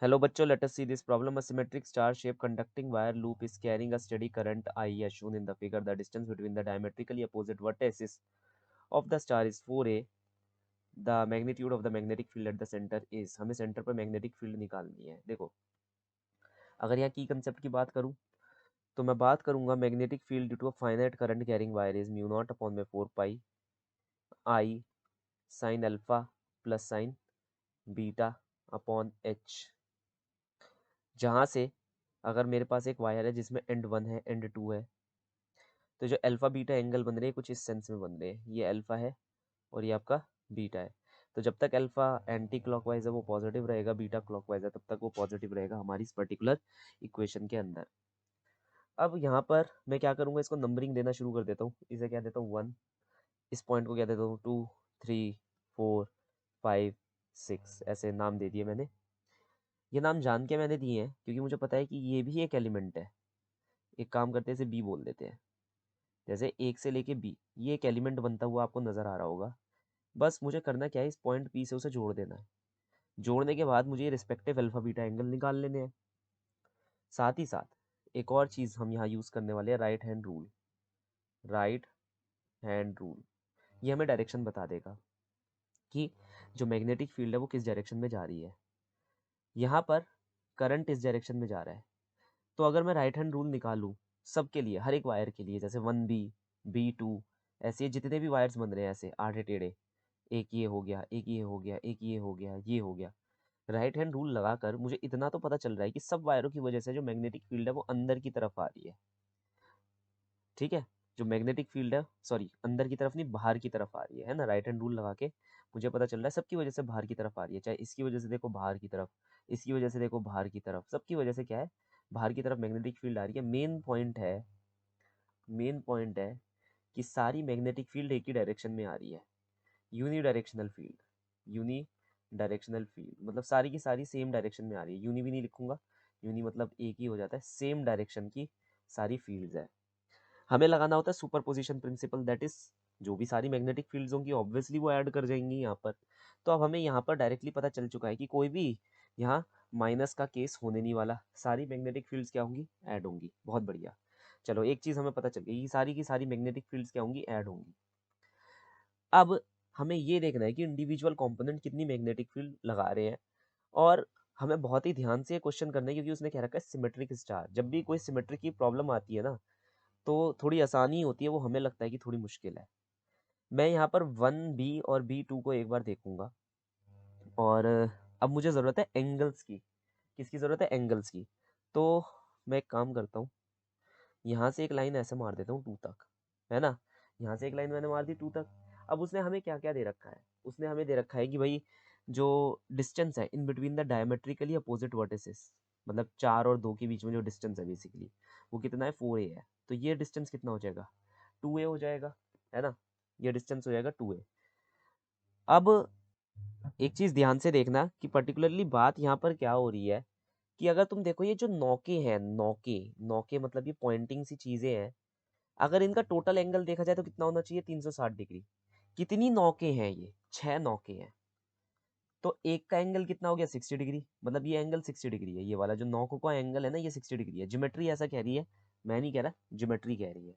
Hello bachcho, let us see this problem. A symmetric star-shaped conducting wire loop is carrying a steady current I as shown in the figure. The distance between the diametrically opposite vertices of the star is 4a. The magnitude of the magnetic field at the center is. हमें centre पर magnetic field निकालनी है. देखो, अगर यहाँ की concept की बात करूँ तो मैं बात करूँगा magnetic field due to a finite current carrying wire is mu naught upon में 4 pi I sine alpha plus sine beta upon H, जहाँ से अगर मेरे पास एक वायर है जिसमें एंड 1 है एंड 2 है, तो जो अल्फा बीटा एंगल बन रहे हैं कुछ इस सेंस में बन रहे हैं. ये अल्फा है और ये आपका बीटा है. तो जब तक अल्फा एंटी क्लॉकवाइज है वो पॉजिटिव रहेगा, बीटा क्लॉकवाइज है तब तक वो पॉजिटिव रहेगा हमारी इस पर्टिकुलर इक्वेशन के अंदर. अब यहाँ पर मैं क्या करूँगा, इसको नंबरिंग देना शुरू कर देता हूँ. इसे क्या देता हूँ 1, इस पॉइंट को क्या देता हूँ 2, 3, 4, 5, 6, ऐसे नाम दे दिए मैंने. ये नाम जान के मैंने दिए हैं क्योंकि मुझे पता है कि ये भी एक एलिमेंट है. एक काम करते हैं, इसे बी बोल देते हैं. जैसे एक से लेके बी, ये एक एलिमेंट बनता हुआ आपको नज़र आ रहा होगा. बस मुझे करना क्या है, इस पॉइंट पी से उसे जोड़ देना है. जोड़ने के बाद मुझे ये रिस्पेक्टिव अल्फा बीटा एंगल निकाल लेने हैं. साथ ही साथ एक और चीज़ हम यहाँ यूज़ करने वाले हैं, right hand rule. Right hand rule ये हमें डायरेक्शन बता देगा कि जो मैग्नेटिक फील्ड है वो किस डायरेक्शन में जा रही है. यहाँ पर करंट इस डायरेक्शन में जा रहा है, तो अगर मैं राइट हैंड रूल निकालूँ सबके लिए, हर एक वायर के लिए, जैसे 1b, b2, ऐसे जितने भी वायर्स बन रहे हैं ऐसे आधे टेढ़े, एक ये हो गया, एक ये हो गया, एक ये हो गया, ये हो गया. राइट हैंड रूल लगाकर मुझे इतना तो पता चल रहा है कि सब वायरों की वजह से जो मैग्नेटिक फील्ड है वो अंदर की तरफ आ रही है. ठीक है, जो मैग्नेटिक फील्ड है, सॉरी अंदर की तरफ नहीं बाहर की तरफ आ रही है ना. राइट हैंड रूल लगा के मुझे पता चल रहा है सबकी वजह से बाहर की तरफ आ रही है. चाहे इसकी वजह से देखो बाहर की तरफ, इसकी वजह से देखो बाहर की तरफ, सबकी वजह से क्या है, बाहर की तरफ मैग्नेटिक फील्ड आ रही है. मेन पॉइंट है कि सारी मैग्नेटिक फील्ड एक ही डायरेक्शन में आ रही है. Unidirectional field, unidirectional field मतलब सारी की सारी सेम डायरेक्शन में आ रही है. यूनी भी नहीं लिखूंगा, यूनी मतलब एक ही हो जाता है, सेम डायरेक्शन की सारी फील्ड्स है. हमें लगाना होता है सुपरपोजिशन प्रिंसिपल, दैट इज जो भी सारी मैग्नेटिक फील्ड्स होंगी ऑब्वियसली वो ऐड कर जाएंगी यहाँ पर. तो अब हमें यहाँ पर डायरेक्टली पता चल चुका है कि कोई भी यहाँ माइनस का केस होने नहीं वाला, सारी मैग्नेटिक फील्ड्स क्या होंगी, ऐड होंगी. बहुत बढ़िया. चलो एक चीज़ हमें पता चल गई, ये सारी की सारी मैग्नेटिक फील्ड्स क्या होंगी, ऐड होंगी. अब हमें ये देखना है कि इंडिविजुअल कंपोनेंट कितनी मैग्नेटिक फील्ड लगा रहे हैं. और हमें बहुत ही ध्यान से ये क्वेश्चन करना है क्योंकि उसने कह रखा है सिमेट्रिक स्टार. जब भी कोई सिमेट्रिक की प्रॉब्लम आती है ना तो थोड़ी आसानी होती है, वो हमें लगता है कि थोड़ी मुश्किल है. मैं यहाँ पर 1b और b2 को एक बार देखूंगा. और अब मुझे ज़रूरत है एंगल्स की. किसकी ज़रूरत है, एंगल्स की. तो मैं एक काम करता हूँ, यहाँ से एक लाइन ऐसे मार देता हूँ 2 तक, है ना. यहाँ से एक लाइन मैंने मार दी 2 तक. अब उसने हमें क्या क्या दे रखा है, उसने हमें दे रखा है कि भाई जो डिस्टेंस है in between the diametrically opposite vertices, मतलब 4 और 2 के बीच में जो डिस्टेंस है बेसिकली वो कितना है, 4a है. तो ये डिस्टेंस कितना हो जाएगा, 2a हो जाएगा, है ना. ये डिस्टेंस हो जाएगा 2a. अब एक चीज़ ध्यान से देखना कि पर्टिकुलरली बात यहाँ पर क्या हो रही है कि अगर तुम देखो ये जो नौके हैं, नौके नौके मतलब ये पॉइंटिंग सी चीज़ें हैं, अगर इनका टोटल एंगल देखा जाए तो कितना होना चाहिए, 360 डिग्री. कितनी नौके हैं, ये 6 नौके हैं. तो एक का एंगल कितना हो गया, 60 डिग्री. मतलब ये एंगल 60 डिग्री है, ये वाला जो नौकों का एंगल है ना ये 60 डिग्री है. ज्योमेट्री ऐसा कह रही है, मैं नहीं कह रहा, ज्योमेट्री कह रही है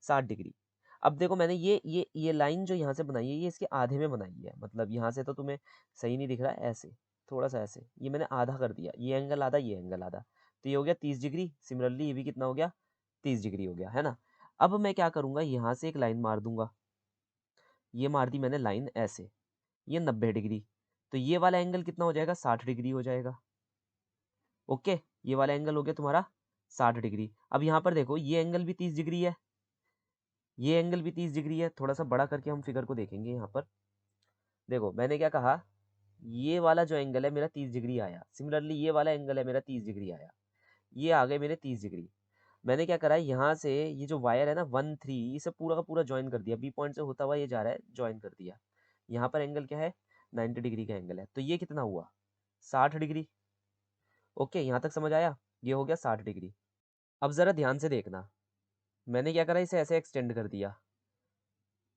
60 डिग्री. अब देखो मैंने ये लाइन जो यहाँ से बनाई है ये इसके आधे में बनाई है. मतलब यहाँ से तो तुम्हें सही नहीं दिख रहा है, ऐसे थोड़ा सा ऐसे ये मैंने आधा कर दिया, ये एंगल आधा ये एंगल आधा, तो ये हो गया 30 डिग्री. सिमिलरली ये भी कितना हो गया, 30 डिग्री हो गया, है ना. अब मैं क्या करूँगा, यहाँ से एक लाइन मार दूंगा, ये मार दी मैंने लाइन ऐसे, ये 90 डिग्री. तो ये वाला एंगल कितना हो जाएगा, 60 डिग्री हो जाएगा. ओके, ये वाला एंगल हो गया तुम्हारा 60 डिग्री. अब यहाँ पर देखो ये एंगल भी 30 डिग्री है, ये एंगल भी 30 डिग्री है. थोड़ा सा बड़ा करके हम फिगर को देखेंगे. यहाँ पर देखो मैंने क्या कहा, ये वाला जो एंगल है मेरा 30 डिग्री आया. सिमिलरली ये वाला एंगल है मेरा 30 डिग्री आया. ये आ गए मेरे 30 डिग्री. मैंने क्या करा है, यहाँ से ये जो वायर है ना 1 3, इसे पूरा का पूरा ज्वाइन कर दिया. बी पॉइंट से होता हुआ ये जा रहा है, ज्वाइन कर दिया. यहाँ पर एंगल क्या है, 90 डिग्री का एंगल है. तो ये कितना हुआ, 60 डिग्री. ओके, यहाँ तक समझ आया, ये हो गया 60 डिग्री. अब ज़रा ध्यान से देखना, मैंने क्या करा, इसे ऐसे एक्सटेंड कर दिया,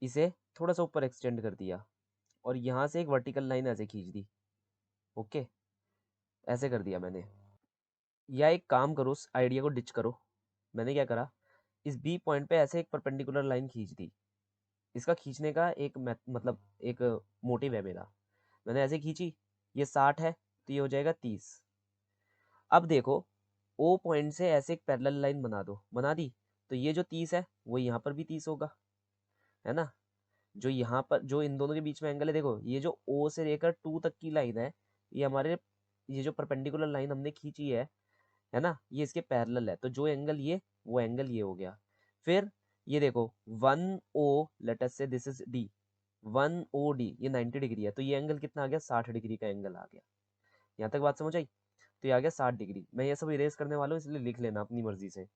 इसे थोड़ा सा ऊपर एक्सटेंड कर दिया और यहाँ से एक वर्टिकल लाइन ऐसे खींच दी. ओके, ऐसे कर दिया मैंने। या एक काम करो, उस आइडिया को डिच करो। मैंने क्या करा, इस बी पॉइंट पे ऐसे एक परपेंडिकुलर लाइन खींच दी। इसका खींचने का एक मतलब एक मोटिव है मेरा। मैंने ऐसे खींची, ये 60 है तो ये हो जाएगा 30। अब देखो, ओ पॉइंट से ऐसे एक पैरेलल लाइन बना दो, बना दी, तो ये जो 30 है वो यहाँ पर भी 30 होगा, है ना। जो यहाँ पर, जो इन दोनों के बीच में एंगल है, देखो ये जो ओ से लेकर 2 तक की लाइन है, ये हमारे, ये जो परपेंडिकुलर लाइन हमने खींची है ना, ये इसके पैरेलल है, तो जो एंगल ये, वो एंगल ये हो गया। फिर ये देखो 1O, लेट अस से दिस इज डी, 1OD ये 90 डिग्री है, तो ये एंगल कितना आ गया, 60 डिग्री का एंगल आ गया। यहाँ तक बात समझ आई। तो ये आ गया 60 डिग्री। मैं ये सब इरेज करने वाला हूँ, इसलिए लिख लेना अपनी मर्जी से।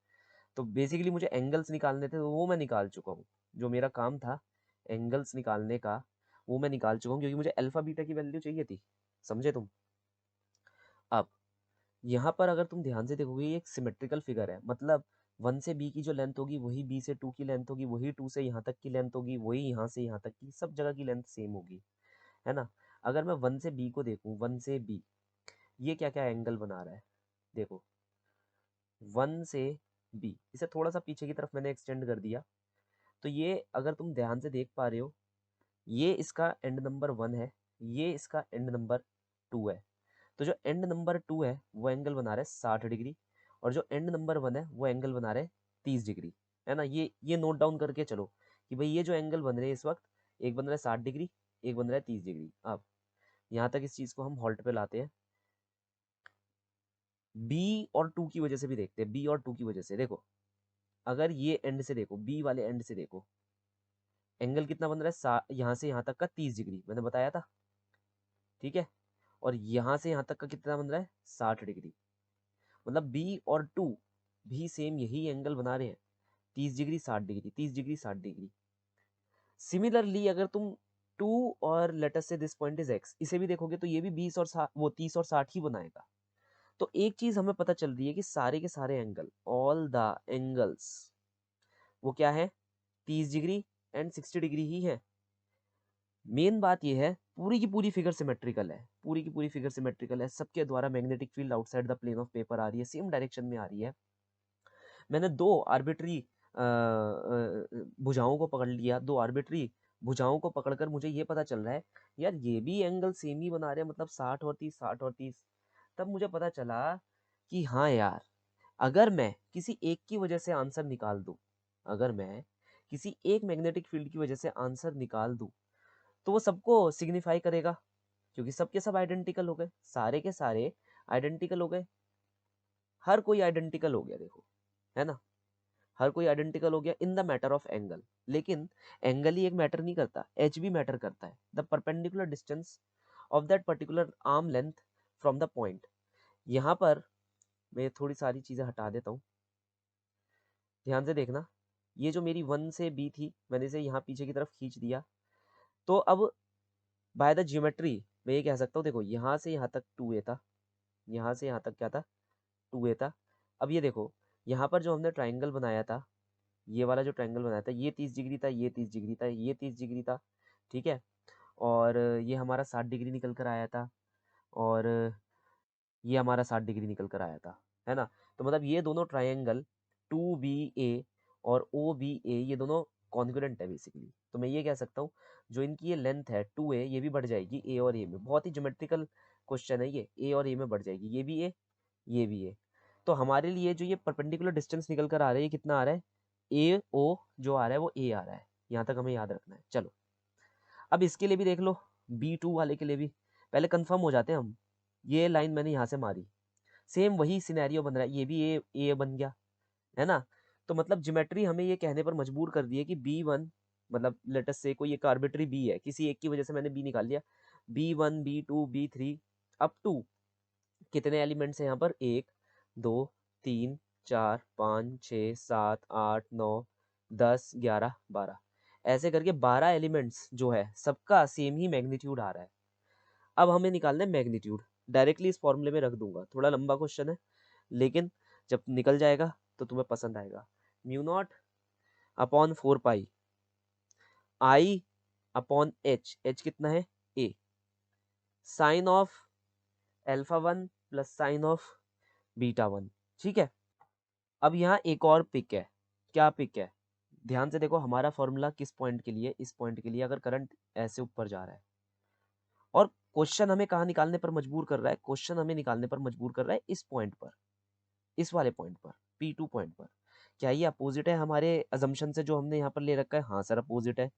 तो बेसिकली मुझे एंगल्स निकालने थे, तो वो मैं निकाल चुका हूँ। जो मेरा काम था एंगल्स निकालने का, वो मैं निकाल चुका हूँ, क्योंकि मुझे अल्फा बीटा की वैल्यू चाहिए थी। समझे तुम। अब यहाँ पर अगर तुम ध्यान से देखोगे, ये एक सिमेट्रिकल फिगर है, मतलब 1 से बी की जो लेंथ होगी वही बी से 2 की लेंथ होगी, वही 2 से यहाँ तक की लेंथ होगी, वही यहाँ से यहाँ तक की, सब जगह की लेंथ सेम होगी, है ना। अगर मैं 1 से बी को देखूँ, 1 से बी, ये क्या क्या एंगल बना रहा है, देखो 1 से बी, इसे थोड़ा सा पीछे की तरफ मैंने एक्सटेंड कर दिया, तो ये अगर तुम ध्यान से देख पा रहे हो, ये इसका एंड नंबर 1 है, ये इसका एंड नंबर 2 है। तो जो एंड नंबर 2 है वो एंगल बना रहा है 60 डिग्री, और जो एंड नंबर 1 है वो एंगल बना रहे हैं 30 डिग्री, है ना। ये नोट डाउन करके चलो कि भाई ये जो एंगल बन रहे हैं इस वक्त, एक बन रहा है 60 डिग्री, एक बन रहा है 30 डिग्री। अब यहाँ तक इस चीज को हम हॉल्ट पे लाते हैं। बी और 2 की वजह से भी देखते हैं, बी और 2 की वजह से देखो, अगर ये एंड से देखो, बी वाले एंड से देखो, एंगल कितना बन रहा है, यहाँ से यहाँ तक का 30 डिग्री मैंने बताया था, ठीक है। और यहाँ से यहाँ तक का कितना बन रहा है, 60 डिग्री। मतलब बी और 2 भी सेम यही एंगल बना रहे हैं, 30 degree 60 degree, 30 degree 60 degree. Similarly अगर तुम 2 और let's say this point is x, इसे भी देखोगे तो ये भी 20 और 60, वो 30 और 60 ही बनाएगा। तो एक चीज हमें पता चल रही है कि सारे के सारे एंगल, ऑल द एंगल्स, वो क्या है, 30 डिग्री एंड 60 डिग्री ही है। मेन बात ये है, पूरी की पूरी फिगर सिमेट्रिकल है, पूरी की पूरी फिगर सिमेट्रिकल है, सबके द्वारा magnetic field outside the plane of paper आ रही है, सेम डायरेक्शन में आ रही है। मैंने दो आर्बिट्री भुजाओं को पकड़ लिया, दो आर्बिट्री भुजाओं को पकड़कर मुझे ये पता चल रहा है, यार ये भी एंगल सेम ही बना रहे हैं, मतलब 60 और 30, 60 और 30। तब मुझे पता चला कि हाँ यार, अगर मैं किसी एक की वजह से आंसर निकाल दूं, अगर मैं किसी एक मैग्नेटिक फील्ड की वजह से आंसर निकाल दूं, तो वो सबको सिग्निफाई करेगा, क्योंकि सबके सब आइडेंटिकल हो गए, सारे के सारे आइडेंटिकल हो गए, हर कोई आइडेंटिकल हो गया, देखो, है ना। हर कोई आइडेंटिकल हो गया in the matter of angle. लेकिन एंगल ही एक मैटर नहीं करता, एच भी मैटर करता है, the perpendicular distance of that particular arm length from the point. यहाँ पर मैं थोड़ी सारी चीजें हटा देता हूँ, ध्यान से देखना। ये जो मेरी 1 से बी थी, मैंने इसे यहाँ पीछे की तरफ खींच दिया, तो अब बाय द ज्योमेट्री मैं ये कह सकता हूँ, देखो यहाँ से यहाँ तक 2a था, यहाँ से यहाँ तक क्या था, 2a था। अब ये देखो, यहाँ पर जो हमने ट्राइंगल बनाया था, ये वाला जो ट्रायंगल बनाया था, ये 30 डिग्री था, ये 30 डिग्री था, ये 30 डिग्री था, ठीक है। और ये हमारा 60 डिग्री निकल कर आया था, और ये हमारा 60 डिग्री निकल कर आया था, है ना। तो मतलब ये दोनों ट्रायंगल 2BA और OBA, ये दोनों कॉन्ग्रुएंट है बेसिकली। तो मैं ये कह सकता हूँ, जो इनकी ये लेंथ है 2A, ये भी बढ़ जाएगी ए और ए में। बहुत ही ज्योमेट्रिकल क्वेश्चन है ये, ए और ए में बढ़ जाएगी, ये भी ए, ये भी ए। तो हमारे लिए जो ये परपेंडिकुलर डिस्टेंस निकल कर आ रहा है, ये कितना आ रहा है, ए ओ जो आ रहा है वो ए आ रहा है। यहाँ तक हमें याद रखना है। चलो अब इसके लिए भी देख लो, B2 वाले के लिए भी पहले कंफर्म हो जाते हैं हम। ये लाइन मैंने यहाँ से मारी, सेम वही सिनेरियो बन रहा है, ये भी ए बन गया, है ना। तो मतलब ज्योमेट्री हमें ये कहने पर मजबूर कर दी है कि B1, मतलब लेटस से कोई एक आर्बिट्री बी है, किसी एक की वजह से मैंने बी निकाल लिया, B1 B2 B3 up to कितने एलिमेंट्स हैं यहाँ पर, 1 2 3 4 5 6 7 8 9 10 11 12, ऐसे करके 12 एलिमेंट्स जो है सबका सेम ही मैग्नीट्यूड आ रहा है। अब हमें निकालना है मैग्नीट्यूड, डायरेक्टली इस फॉर्मूले में रख दूंगा, थोड़ा लंबा क्वेश्चन है, लेकिन जब निकल जाएगा तो तुम्हें पसंद आएगा। Mu naught upon 4 pi I upon H, H कितना है, a, sine of alpha 1 plus sine of beta one. ठीक है, अब यहाँ एक और पिक है। क्या पिक है? ध्यान से देखो, हमारा फॉर्मूला किस पॉइंट के लिए, इस पॉइंट के लिए, अगर करंट ऐसे ऊपर जा रहा है और क्वेश्चन हमें कहाँ निकालने पर मजबूर कर रहा है, क्वेश्चन हमें निकालने पर मजबूर कर रहा है इस पॉइंट पर, इस वाले पॉइंट पर, P2 पॉइंट पर। क्या ये अपोजिट है हमारे अजम्पशन से जो हमने यहाँ पर ले रखा है? हाँ सर अपोजिट है।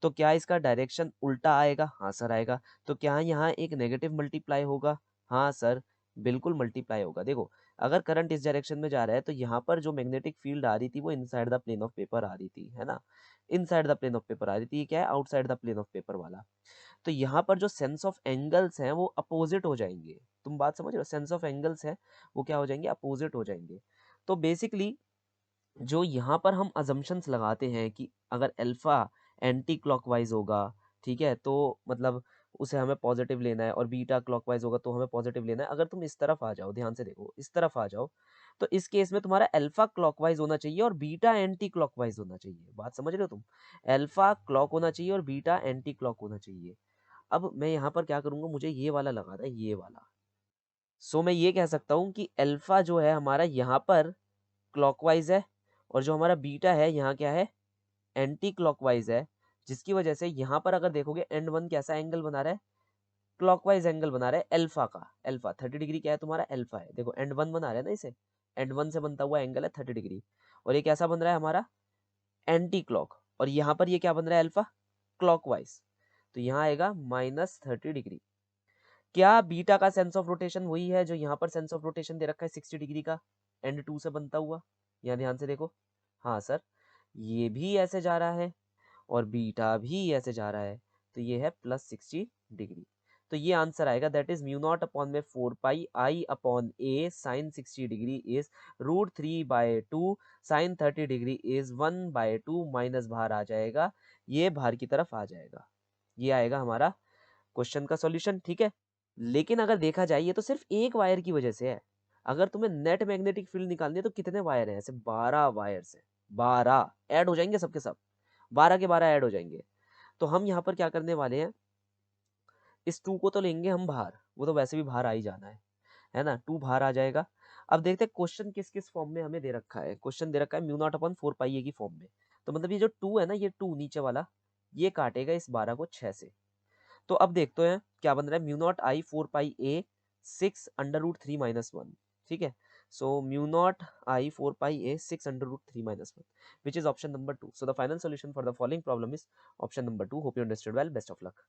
तो क्या इसका डायरेक्शन उल्टा आएगा? हाँ सर आएगा। तो क्या यहाँ एक नेगेटिव मल्टीप्लाई होगा? हाँ सर बिल्कुल मल्टीप्लाई होगा। देखो, अगर करंट इस डायरेक्शन में जा रहा है तो यहाँ पर जो मैग्नेटिक फील्ड आ रही थी वो inside the plane of paper आ रही थी, है ना, inside the plane of paper आ रही थी। ये क्या है? Outside the plane of paper वाला। तो यहाँ पर जो सेंस ऑफ एंगल्स हैं वो अपोजिट हो जाएंगे। तुम बात समझ रहे हो? सेंस ऑफ एंगल्स है वो क्या हो जाएंगे? अपोजिट हो जाएंगे। तो बेसिकली जो यहाँ पर हम अजम्पशंस लगाते हैं कि अगर अल्फा एंटी क्लॉकवाइज होगा, ठीक है, तो मतलब उसे हमें पॉजिटिव लेना है, और बीटा क्लॉकवाइज होगा तो हमें पॉजिटिव लेना है। अगर तुम इस तरफ आ जाओ, ध्यान से देखो, इस तरफ आ जाओ, तो इस केस में तुम्हारा अल्फा क्लॉकवाइज होना चाहिए और बीटा एंटी क्लॉकवाइज होना चाहिए। बात समझ रहे हो तुम? अल्फा क्लॉक होना चाहिए और बीटा एंटी क्लॉक होना चाहिए। अब मैं यहाँ पर क्या करूंगा, मुझे ये वाला लगाना है, ये वाला। सो मैं ये कह सकता हूँ कि अल्फा जो है हमारा यहाँ पर क्लॉकवाइज है, और जो हमारा बीटा है यहाँ क्या है? एंटी क्लॉकवाइज है। जिसकी वजह से यहाँ पर अगर देखोगे एंड वन कैसा एंगल बना रहा है? क्लॉकवाइज एंगल बना रहा है अल्फा का। अल्फा 30 डिग्री क्या है तुम्हारा? अल्फा है। देखो एंड वन बना रहा है ना इसे, एंड वन से बनता हुआ एंगल है 30 डिग्री। और ये कैसा बन रहा है हमारा? Anti clock. और यहाँ पर ये क्या बन रहा है? Alpha clockwise. तो यहाँ आएगा -30 डिग्री। क्या बीटा का सेंस ऑफ रोटेशन वही है जो यहाँ पर सेंस ऑफ रोटेशन दे रखा है 60 डिग्री का, एंड टू से बनता हुआ? यहाँ ध्यान से देखो, हाँ सर ये भी ऐसे जा रहा है और बीटा भी ऐसे जा रहा है, तो ये है +60 डिग्री। तो ये आंसर आएगा, that is μ0/4πI/A sine 60 degree is √3/2 sine 30 degree is 1/2 minus भार आ जाएगा, ये भार की तरफ आ जाएगा। ये आएगा हमारा क्वेश्चन का सॉल्यूशन। ठीक है, लेकिन अगर देखा जाए ये तो सिर्फ एक वायर की वजह से है। अगर तुम्हें नेट मैग्नेटिक फील्ड निकालनी है तो कितने वायर हैं? ऐसे 12 वायर्स हैं। 12 ऐड हो जाएंगे सबके सब, 12 के 12 ऐड हो जाएंगे। तो हम यहाँ पर क्या करने वाले हैं, इस 2 को तो लेंगे हम बाहर, वो तो वैसे भी बाहर आ ही जाना है ना, 2 बाहर आ जाएगा। अब देखते हैं क्वेश्चन किस किस फॉर्म में हमें दे रखा है। क्वेश्चन दे रखा है μ0/4πA की फॉर्म में। तो मतलब ये जो 2 है ना, ये 2 नीचे वाला, ये काटेगा इस 12 को 6 से। तो अब देखते हैं क्या बन रहा है, μ0I/4πA 6√3 - 1। ठीक है, सो μ0I/4πA 6√3 - 1, which is option number 2. So the final solution for the following problem is option number 2. Hope you understood well. Best of luck.